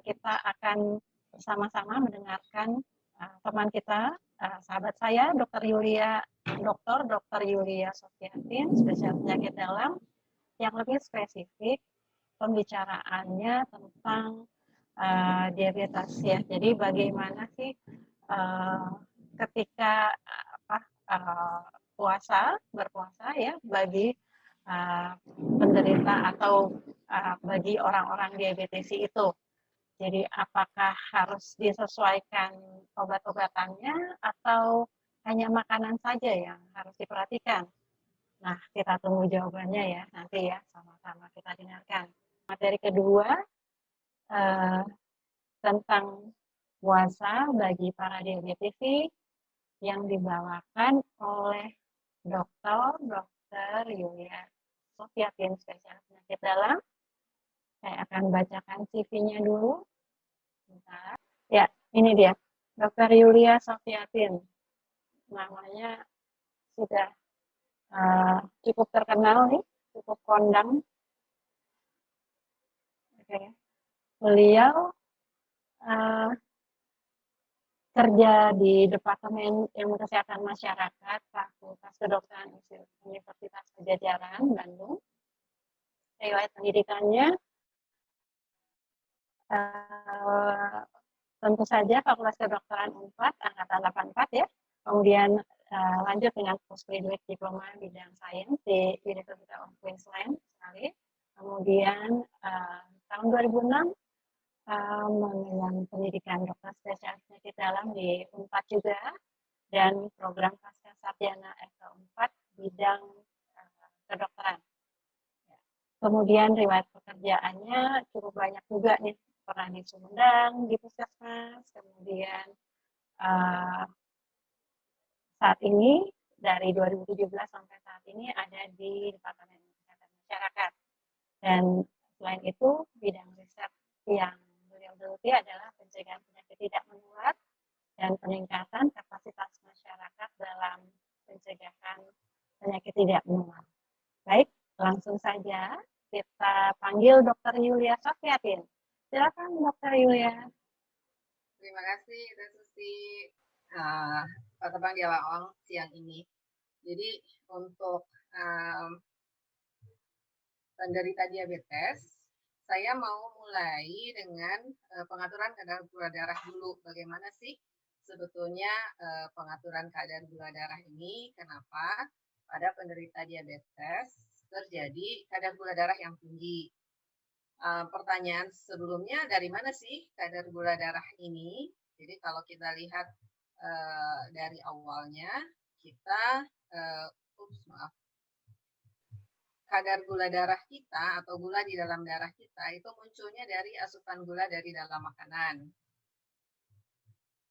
kita akan bersama-sama mendengarkan teman kita, sahabat saya, Dr. Yulia Sofiatin, spesialis penyakit dalam, yang lebih spesifik pembicaraannya tentang diabetes ya. Jadi bagaimana sih ketika berpuasa ya bagi penderita atau bagi orang-orang diabetes itu. Jadi apakah harus disesuaikan obat-obatannya atau hanya makanan saja yang harus diperhatikan? Nah, kita tunggu jawabannya ya nanti ya, sama-sama kita dengarkan. Materi kedua tentang puasa bagi para diabetes yang dibawakan oleh Dr. Yulia Sofiatin, spesialis penyakit dalam. Saya akan bacakan CV-nya dulu. Bentar. Ya, ini dia, Dr. Yulia Sofiatin. Namanya sudah cukup terkenal nih, cukup kondang. Oke. Beliau kerja di Departemen Ilmu Kesehatan Masyarakat, Fakultas Kedokteran Universitas Padjadjaran, Bandung. Riwayat pendidikannya tentu saja Fakultas Kedokteran Unpad, angkatan 84 ya. Kemudian lanjut dengan postgraduate diploma bidang sains di University of Queensland, Australia. Kemudian tahun 2006 mengenyam pendidikan dokter spesialis penyakit dalam di Unpad juga, dan program pasca sarjana S4 bidang kedokteran. Kemudian riwayat pekerjaannya cukup banyak juga nih, pernah di Sumedang, di Puskesmas, kemudian saat ini dari 2017 sampai saat ini ada di Departemen Kesehatan Masyarakat. Dan selain itu, bidang riset yang beliau geluti adalah pencegahan penyakit tidak menular dan peningkatan kapasitas masyarakat dalam pencegahan penyakit tidak menular. Baik, langsung saja kita panggil Dr. Yulia Sofiatin. Silakan Dr. Yulia. Terima kasih, Teh Susi. Pak Tebang di awal siang ini. Jadi untuk penderita diabetes, saya mau mulai dengan pengaturan kadar gula darah dulu. Bagaimana sih sebetulnya pengaturan kadar gula darah ini? Kenapa pada penderita diabetes terjadi kadar gula darah yang tinggi? Pertanyaan sebelumnya, dari mana sih kadar gula darah ini? Jadi kalau kita lihat dari awalnya, kita kadar gula darah kita atau gula di dalam darah kita itu munculnya dari asupan gula dari dalam makanan.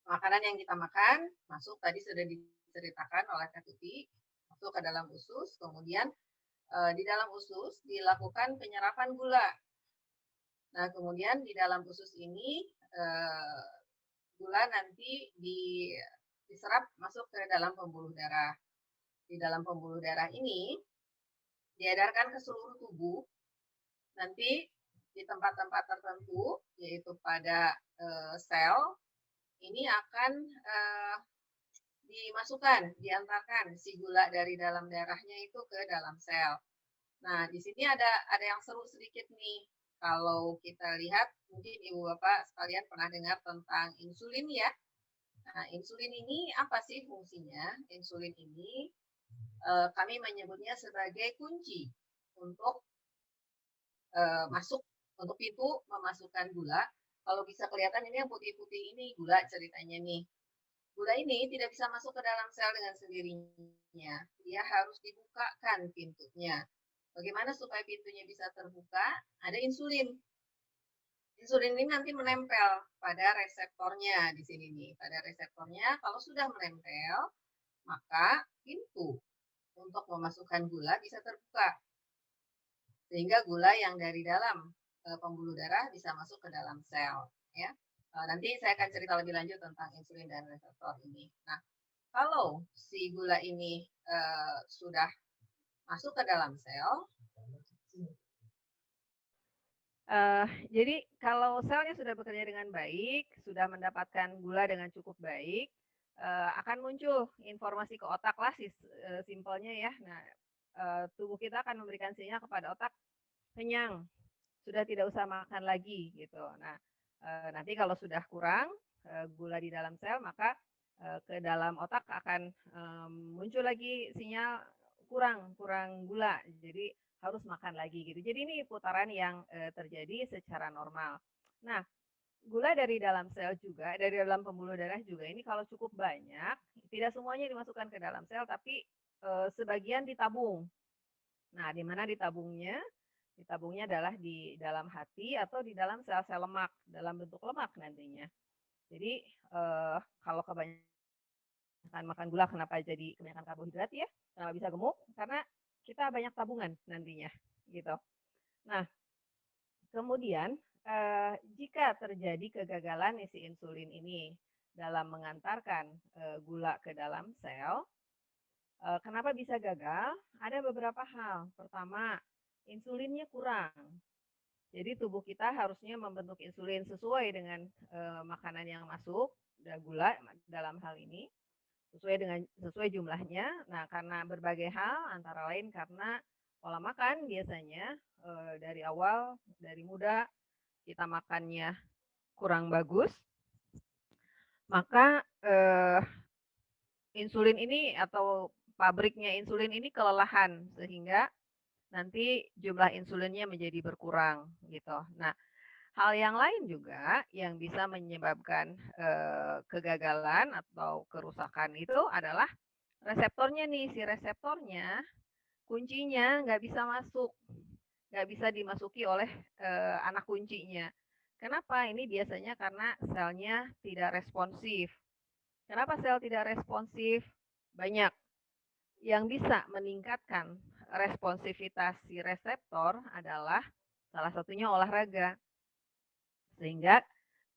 Makanan yang kita makan masuk, tadi sudah diceritakan oleh Kak Tuti, masuk ke dalam usus, kemudian di dalam usus dilakukan penyerapan gula. Nah, kemudian di dalam usus ini gula nanti diserap masuk ke dalam pembuluh darah. Di dalam pembuluh darah ini diedarkan ke seluruh tubuh. Nanti di tempat-tempat tertentu, yaitu pada sel, ini akan diantarkan si gula dari dalam darahnya itu ke dalam sel. Nah, di sini ada yang seru sedikit nih. Kalau kita lihat, mungkin Ibu Bapak sekalian pernah dengar tentang insulin ya. Nah, insulin ini apa sih fungsinya? Insulin ini kami menyebutnya sebagai kunci untuk untuk pintu memasukkan gula. Kalau bisa kelihatan ini yang putih-putih ini gula ceritanya nih. Gula ini tidak bisa masuk ke dalam sel dengan sendirinya. Dia harus dibukakan pintunya. Bagaimana supaya pintunya bisa terbuka? Ada insulin. Insulin ini nanti menempel pada reseptornya di sini nih. Pada reseptornya, kalau sudah menempel, maka pintu untuk memasukkan gula bisa terbuka. Sehingga gula yang dari dalam pembuluh darah bisa masuk ke dalam sel. Ya. Nanti saya akan cerita lebih lanjut tentang insulin dan reseptor ini. Nah, kalau si gula ini sudah masuk ke dalam sel, Jadi kalau selnya sudah bekerja dengan baik, sudah mendapatkan gula dengan cukup baik, akan muncul informasi ke otak lah simpelnya ya. Nah, tubuh kita akan memberikan sinyal kepada otak, kenyang, sudah tidak usah makan lagi gitu. Nah, nanti kalau sudah kurang, gula di dalam sel maka, ke dalam otak akan, muncul lagi sinyal kurang kurang gula, jadi harus makan lagi gitu. Jadi ini putaran yang, terjadi secara normal. Nah, gula dari dalam sel juga, dari dalam pembuluh darah juga ini kalau cukup banyak, tidak semuanya dimasukkan ke dalam sel tapi, sebagian ditabung. Nah, di mana ditabungnya? Ditabungnya adalah di dalam hati atau di dalam sel-sel lemak, dalam bentuk lemak nantinya. Jadi, kalau kebanyakan makan gula kenapa jadi kebanyakan karbohidrat ya? Kenapa bisa gemuk? Karena kita banyak tabungan nantinya, gitu. Nah, kemudian, jika terjadi kegagalan isi insulin ini dalam mengantarkan, gula ke dalam sel, kenapa bisa gagal? Ada beberapa hal. Pertama, insulinnya kurang. Jadi tubuh kita harusnya membentuk insulin sesuai dengan makanan yang masuk, gula dalam hal ini, sesuai jumlahnya. Nah, karena berbagai hal, antara lain karena pola makan biasanya dari awal, dari muda kita makannya kurang bagus, maka insulin ini atau pabriknya insulin ini kelelahan sehingga nanti jumlah insulinnya menjadi berkurang gitu. Nah, hal yang lain juga yang bisa menyebabkan kegagalan atau kerusakan itu adalah reseptornya nih. Si reseptornya kuncinya nggak bisa masuk, nggak bisa dimasuki oleh anak kuncinya. Kenapa? Ini biasanya karena selnya tidak responsif. Kenapa sel tidak responsif? Banyak yang bisa meningkatkan responsivitas si reseptor adalah salah satunya olahraga. Sehingga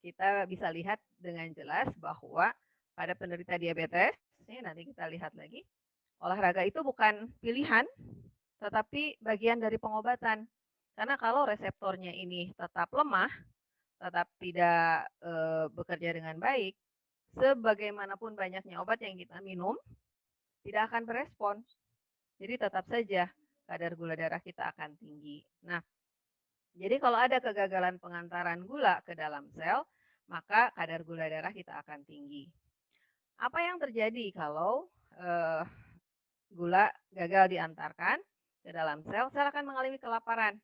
kita bisa lihat dengan jelas bahwa pada penderita diabetes, ini nanti kita lihat lagi, olahraga itu bukan pilihan, tetapi bagian dari pengobatan. Karena kalau reseptornya ini tetap lemah, tetap tidak bekerja dengan baik, sebagaimanapun banyaknya obat yang kita minum, tidak akan berespons. Jadi tetap saja kadar gula darah kita akan tinggi. Nah, jadi kalau ada kegagalan pengantaran gula ke dalam sel, maka kadar gula darah kita akan tinggi. Apa yang terjadi kalau gula gagal diantarkan ke dalam sel? Sel akan mengalami kelaparan.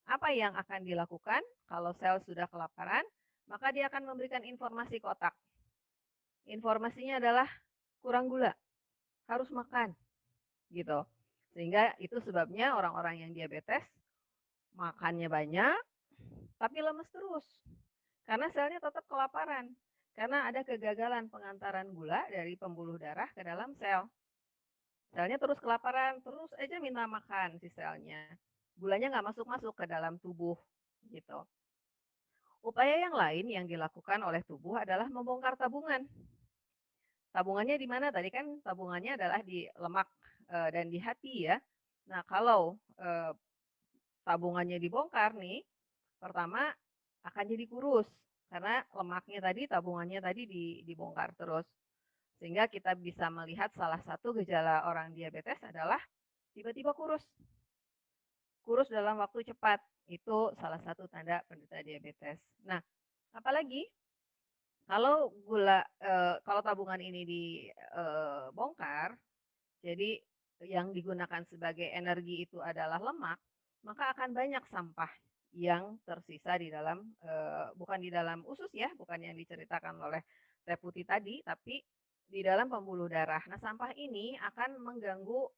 Apa yang akan dilakukan kalau sel sudah kelaparan? Maka dia akan memberikan informasi ke otak. Informasinya adalah kurang gula, harus makan, gitu. Sehingga itu sebabnya orang-orang yang diabetes makannya banyak, tapi lemes terus. Karena selnya tetap kelaparan. Karena ada kegagalan pengantaran gula dari pembuluh darah ke dalam sel. Selnya terus kelaparan, terus aja minta makan si selnya. Gulanya nggak masuk-masuk ke dalam tubuh, gitu. Upaya yang lain yang dilakukan oleh tubuh adalah membongkar tabungan. Tabungannya di mana? Tadi kan tabungannya adalah di lemak dan di hati ya. Nah, kalau tabungannya dibongkar nih, pertama akan jadi kurus karena lemaknya tadi, tabungannya tadi dibongkar terus. Sehingga kita bisa melihat salah satu gejala orang diabetes adalah tiba-tiba kurus. Kurus dalam waktu cepat. Itu salah satu tanda penderita diabetes. Nah, apalagi kalau kalau tabungan ini dibongkar, jadi yang digunakan sebagai energi itu adalah lemak, maka akan banyak sampah yang tersisa di dalam, bukan di dalam usus ya, bukan yang diceritakan oleh Teh Putih tadi, tapi di dalam pembuluh darah. Nah, sampah ini akan mengganggu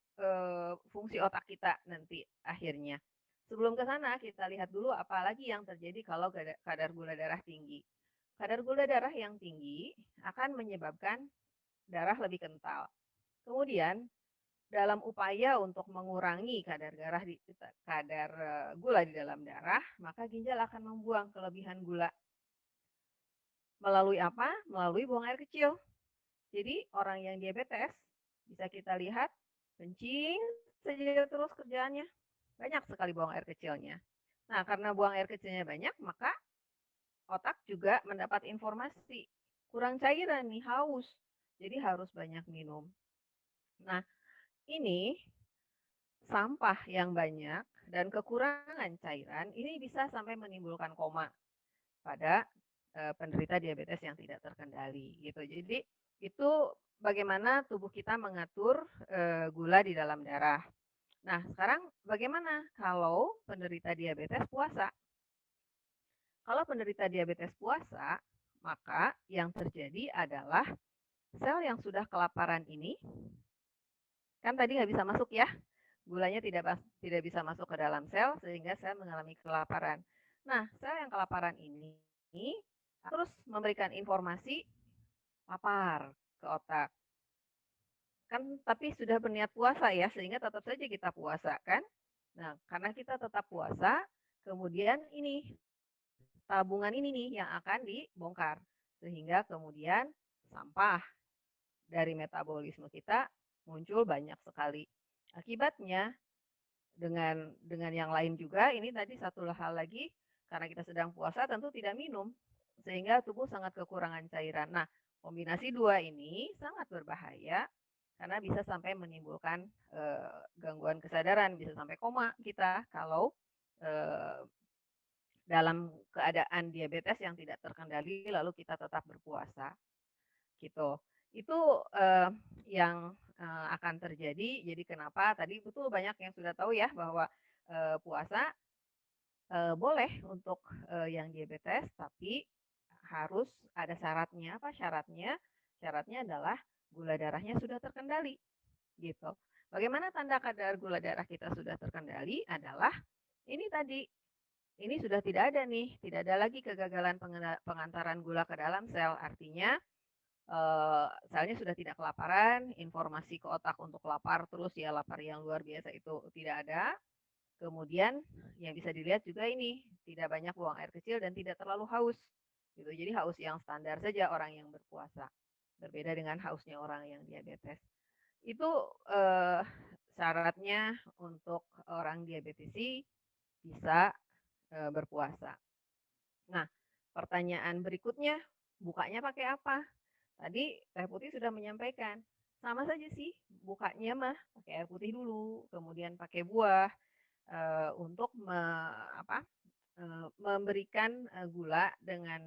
fungsi otak kita nanti akhirnya. Sebelum ke sana, kita lihat dulu apalagi yang terjadi kalau kadar gula darah tinggi. Kadar gula darah yang tinggi akan menyebabkan darah lebih kental. Kemudian dalam upaya untuk mengurangi kadar gula di dalam darah, maka ginjal akan membuang kelebihan gula. Melalui apa? Melalui buang air kecil. Jadi orang yang diabetes bisa kita lihat kencing saja terus kerjaannya. Banyak sekali buang air kecilnya. Nah, karena buang air kecilnya banyak, maka otak juga mendapat informasi, kurang cairan nih, haus. Jadi harus banyak minum. Nah, ini sampah yang banyak dan kekurangan cairan ini bisa sampai menimbulkan koma pada penderita diabetes yang tidak terkendali gitu. Jadi itu bagaimana tubuh kita mengatur gula di dalam darah. Nah, sekarang bagaimana kalau penderita diabetes puasa? Kalau penderita diabetes puasa, maka yang terjadi adalah sel yang sudah kelaparan ini, kan tadi nggak bisa masuk ya, gulanya tidak bisa masuk ke dalam sel sehingga sel mengalami kelaparan. Nah, sel yang kelaparan ini terus memberikan informasi lapar ke otak. Kan tapi sudah berniat puasa ya, sehingga tetap saja kita puasa kan. Nah, karena kita tetap puasa, kemudian ini tabungan ini nih yang akan dibongkar. Sehingga kemudian sampah dari metabolisme kita muncul banyak sekali. Akibatnya dengan yang lain juga, ini tadi satu hal lagi, karena kita sedang puasa tentu tidak minum, sehingga tubuh sangat kekurangan cairan. Nah, kombinasi dua ini sangat berbahaya karena bisa sampai menimbulkan gangguan kesadaran, bisa sampai koma kita kalau dalam keadaan diabetes yang tidak terkendali lalu kita tetap berpuasa gitu. Itu yang akan terjadi. Jadi kenapa tadi betul banyak yang sudah tahu ya bahwa puasa boleh untuk yang diabetes, tapi harus ada syaratnya. Apa syaratnya? Syaratnya adalah gula darahnya sudah terkendali gitu. Bagaimana tanda kadar gula darah kita sudah terkendali adalah ini tadi, ini sudah tidak ada nih, tidak ada lagi kegagalan pengantaran gula ke dalam sel. Artinya selnya sudah tidak kelaparan, informasi ke otak untuk lapar terus ya, lapar yang luar biasa itu tidak ada. Kemudian yang bisa dilihat juga ini, tidak banyak buang air kecil dan tidak terlalu haus. Gitu. Jadi haus yang standar saja orang yang berpuasa. Berbeda dengan hausnya orang yang diabetes. Itu syaratnya untuk orang diabetesi bisa berpuasa. Nah, pertanyaan berikutnya, bukanya pakai apa? Tadi Teh Putih sudah menyampaikan, sama saja sih bukanya mah pakai air putih dulu, kemudian pakai buah untuk memberikan gula dengan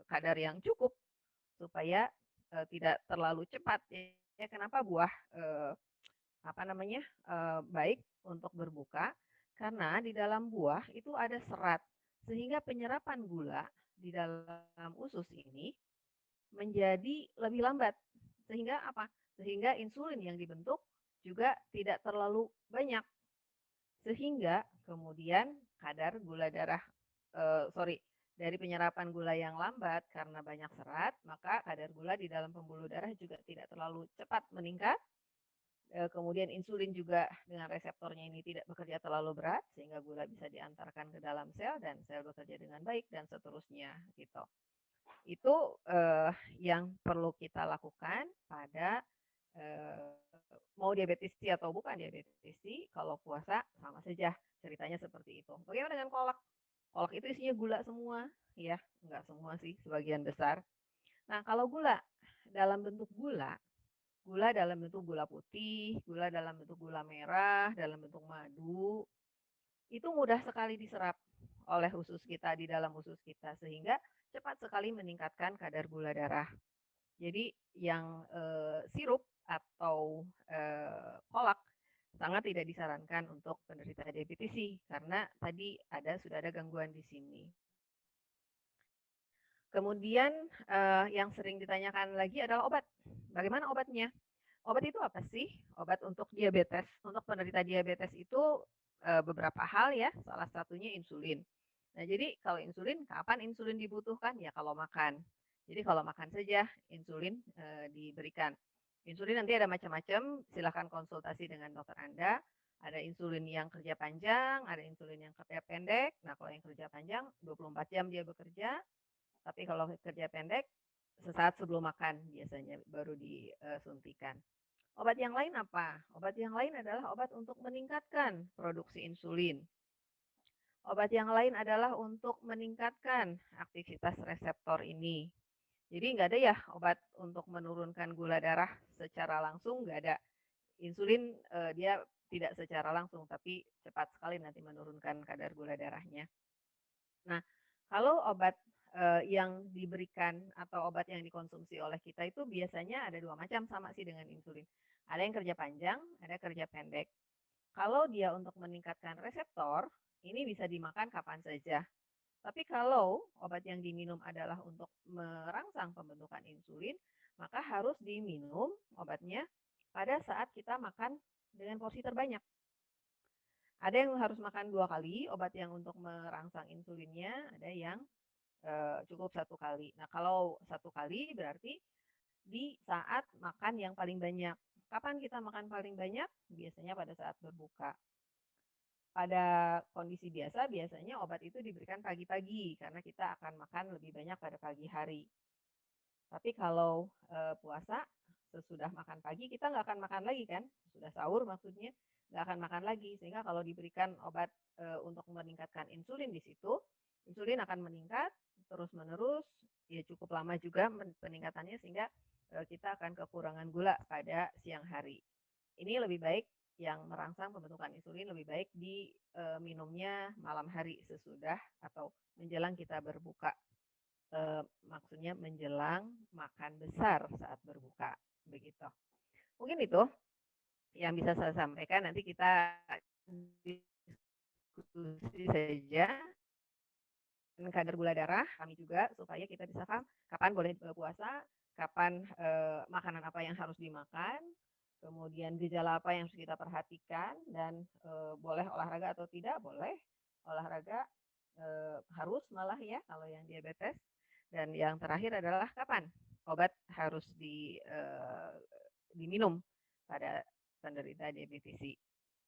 kadar yang cukup supaya tidak terlalu cepat ya. Kenapa buah baik untuk berbuka? Karena di dalam buah itu ada serat sehingga penyerapan gula di dalam usus ini menjadi lebih lambat. Sehingga apa? Sehingga insulin yang dibentuk juga tidak terlalu banyak. Sehingga kemudian kadar gula darah dari penyerapan gula yang lambat karena banyak serat, maka kadar gula di dalam pembuluh darah juga tidak terlalu cepat meningkat. Kemudian insulin juga dengan reseptornya ini tidak bekerja terlalu berat sehingga gula bisa diantarkan ke dalam sel dan sel bekerja dengan baik dan seterusnya gitu. Itu yang perlu kita lakukan pada mau diabetesi atau bukan diabetesi, kalau puasa sama saja ceritanya seperti itu. Bagaimana dengan kolak? Kolak itu isinya gula semua, ya, enggak semua sih, sebagian besar. Nah, kalau gula dalam bentuk gula dalam bentuk gula putih, gula dalam bentuk gula merah, dalam bentuk madu, itu mudah sekali diserap oleh usus kita, di dalam usus kita, sehingga cepat sekali meningkatkan kadar gula darah. Jadi yang sirup atau kolak sangat tidak disarankan untuk penderita diabetes karena tadi sudah ada gangguan di sini. Kemudian yang sering ditanyakan lagi adalah obat. Bagaimana obatnya? Obat itu apa sih? Obat untuk diabetes. Untuk penderita diabetes itu beberapa hal ya, salah satunya insulin. Nah, jadi kalau insulin, kapan insulin dibutuhkan? Ya kalau makan. Jadi kalau makan saja insulin diberikan. Insulin nanti ada macam-macam, silahkan konsultasi dengan dokter Anda. Ada insulin yang kerja panjang, ada insulin yang kerja pendek. Nah, kalau yang kerja panjang 24 jam dia bekerja, tapi kalau kerja pendek sesaat sebelum makan biasanya baru disuntikan. Obat yang lain apa? Obat yang lain adalah obat untuk meningkatkan produksi insulin. Obat yang lain adalah untuk meningkatkan aktivitas reseptor ini. Jadi nggak ada ya obat untuk menurunkan gula darah secara langsung, nggak ada. Insulin dia tidak secara langsung, tapi cepat sekali nanti menurunkan kadar gula darahnya. Nah, kalau obat yang diberikan atau obat yang dikonsumsi oleh kita itu biasanya ada dua macam, sama sih dengan insulin. Ada yang kerja panjang, ada kerja pendek. Kalau dia untuk meningkatkan reseptor, ini bisa dimakan kapan saja. Tapi kalau obat yang diminum adalah untuk merangsang pembentukan insulin, maka harus diminum obatnya pada saat kita makan dengan porsi terbanyak. Ada yang harus makan 2 kali obat yang untuk merangsang insulinnya, ada yang cukup 1 kali. Nah, kalau 1 kali berarti di saat makan yang paling banyak. Kapan kita makan paling banyak? Biasanya pada saat berbuka. Pada kondisi biasa, biasanya obat itu diberikan pagi-pagi karena kita akan makan lebih banyak pada pagi hari. Tapi kalau puasa, sesudah makan pagi kita nggak akan makan lagi kan? Sudah sahur maksudnya, nggak akan makan lagi. Sehingga kalau diberikan obat untuk meningkatkan insulin di situ, insulin akan meningkat terus-menerus, ya cukup lama juga peningkatannya sehingga kita akan kekurangan gula pada siang hari. Ini lebih baik yang merangsang pembentukan insulin lebih baik diminumnya malam hari sesudah atau menjelang kita berbuka. Maksudnya menjelang makan besar saat berbuka, begitu. Mungkin itu yang bisa saya sampaikan, nanti kita diskusi saja dengan kadar gula darah kami juga supaya kita bisa paham kapan boleh puasa, kapan makanan apa yang harus dimakan, kemudian gejala apa yang harus kita perhatikan, dan boleh olahraga atau tidak, boleh olahraga harus malah ya kalau yang diabetes. Dan yang terakhir adalah kapan obat harus diminum pada penderita diabetes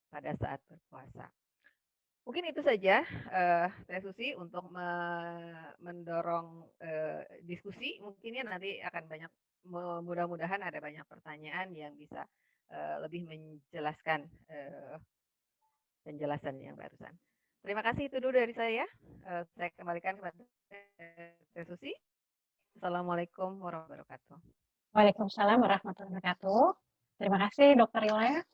pada saat berpuasa. Mungkin itu saja, Teh Susi, untuk mendorong diskusi. Mungkin ya nanti akan banyak, mudah-mudahan ada banyak pertanyaan yang bisa lebih menjelaskan penjelasan yang barusan. Terima kasih, itu dulu dari saya. Saya kembalikan kepada Teh Susi. Assalamualaikum warahmatullahi wabarakatuh. Waalaikumsalam warahmatullahi wabarakatuh. Terima kasih Dokter Ilya